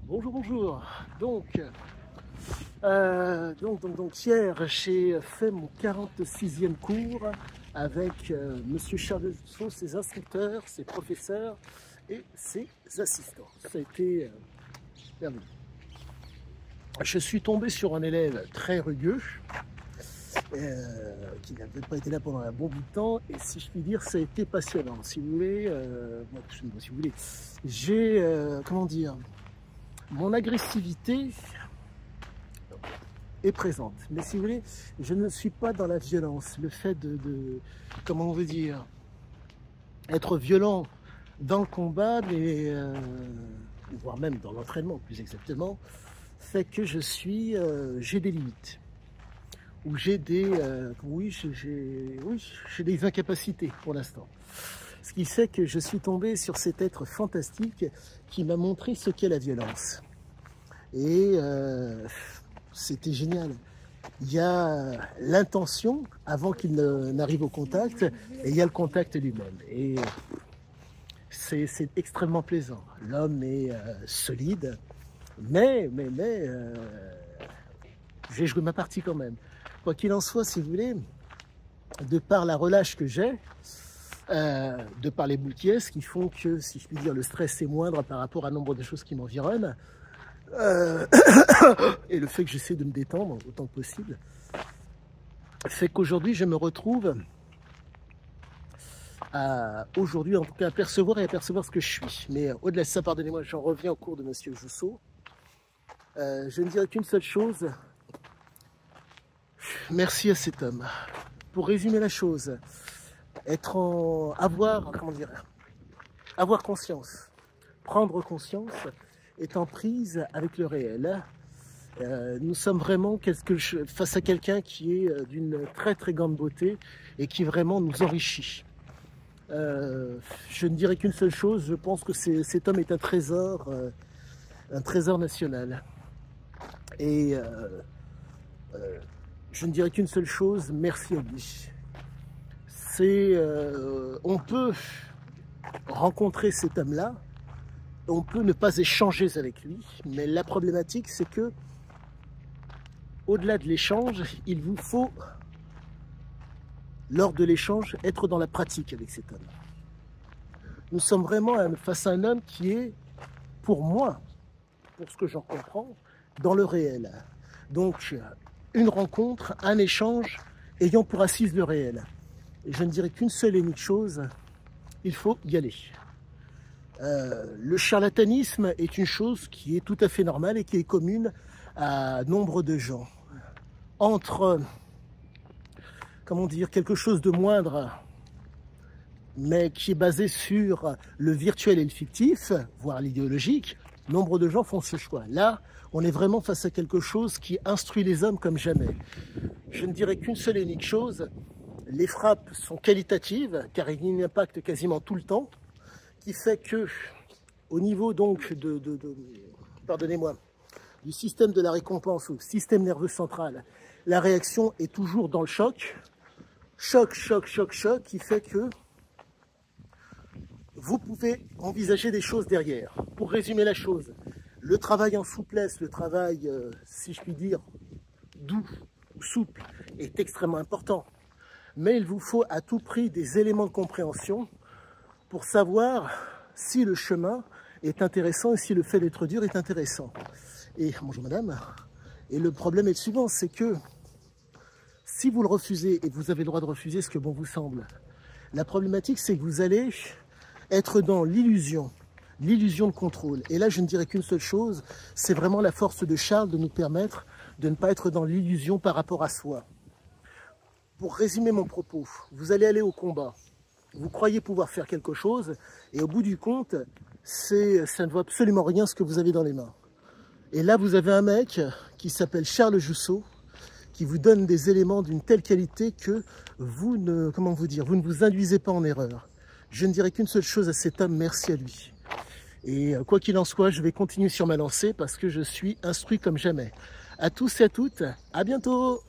Bonjour, bonjour. Donc, hier, j'ai fait mon 46e cours avec Monsieur Charles Jussot, ses instructeurs, ses professeurs et ses assistants. Ça a été merveilleux. Je suis tombé sur un élève très rugueux, qui n'avait pas été là pendant un bon bout de temps, et si je puis dire, ça a été passionnant. Si vous voulez, j'ai, comment dire, mon agressivité est présente, mais si vous voulez, je ne suis pas dans la violence. Le fait comment on veut dire, être violent dans le combat, voire même dans l'entraînement plus exactement, fait que j'ai des limites, ou j'ai des, j'ai des incapacités pour l'instant. Ce qui fait que je suis tombé sur cet être fantastique qui m'a montré ce qu'est la violence. Et c'était génial. Il y a l'intention avant qu'il n'arrive au contact, et il y a le contact lui-même. Et c'est extrêmement plaisant. L'homme est solide, mais j'ai joué ma partie quand même. Quoi qu'il en soit, si vous voulez, de par la relâche que j'ai, de par les boules qui est, qui font que, si je puis dire, le stress est moindre par rapport à un nombre de choses qui m'environnent, et le fait que j'essaie de me détendre autant que possible, fait qu'aujourd'hui je me retrouve aujourd'hui en tout cas à percevoir ce que je suis. Mais au-delà de ça, pardonnez-moi, j'en reviens au cours de Monsieur Jussot. Je ne dirais qu'une seule chose: merci à cet homme. Pour résumer la chose, avoir conscience, prendre conscience, étant prise avec le réel. Nous sommes vraiment face à quelqu'un qui est d'une très très grande beauté et qui vraiment nous enrichit. Je ne dirais qu'une seule chose: je pense que cet homme est un trésor national. Et je ne dirais qu'une seule chose: merci à lui. On peut rencontrer cet homme-là, on peut ne pas échanger avec lui, mais la problématique, c'est que, au-delà de l'échange, il vous faut, lors de l'échange, être dans la pratique avec cet homme. Nous sommes vraiment face à un homme qui est, pour moi, pour ce que j'en comprends, dans le réel. Donc, une rencontre, un échange, ayant pour assise le réel. Et je ne dirais qu'une seule et unique chose: il faut y aller. Le charlatanisme est une chose qui est tout à fait normale et qui est commune à nombre de gens. Entre, comment dire, quelque chose de moindre, mais qui est basé sur le virtuel et le fictif, voire l'idéologique, nombre de gens font ce choix. Là, on est vraiment face à quelque chose qui instruit les hommes comme jamais. Je ne dirais qu'une seule et unique chose: les frappes sont qualitatives, car il y a un impact quasiment tout le temps, qui fait que, au niveau donc pardonnez-moi, du système de la récompense ou système nerveux central, la réaction est toujours dans le choc, qui fait que vous pouvez envisager des choses derrière. Pour résumer la chose, le travail en souplesse, le travail, si je puis dire, doux ou souple, est extrêmement important. Mais il vous faut à tout prix des éléments de compréhension pour savoir si le chemin est intéressant et si le fait d'être dur est intéressant. Et bonjour madame. Et le problème est le suivant, c'est que si vous le refusez, et vous avez le droit de refuser ce que bon vous semble, la problématique, c'est que vous allez être dans l'illusion de contrôle. Et là, je ne dirais qu'une seule chose: c'est vraiment la force de Charles de nous permettre de ne pas être dans l'illusion par rapport à soi. Pour résumer mon propos, vous allez aller au combat. Vous croyez pouvoir faire quelque chose, et au bout du compte, ça ne vaut absolument rien ce que vous avez dans les mains. Et là, vous avez un mec qui s'appelle Charles Jussot, qui vous donne des éléments d'une telle qualité que vous ne vous induisez pas en erreur. Je ne dirais qu'une seule chose à cet homme: merci à lui. Et quoi qu'il en soit, je vais continuer sur ma lancée parce que je suis instruit comme jamais. À tous et à toutes, à bientôt!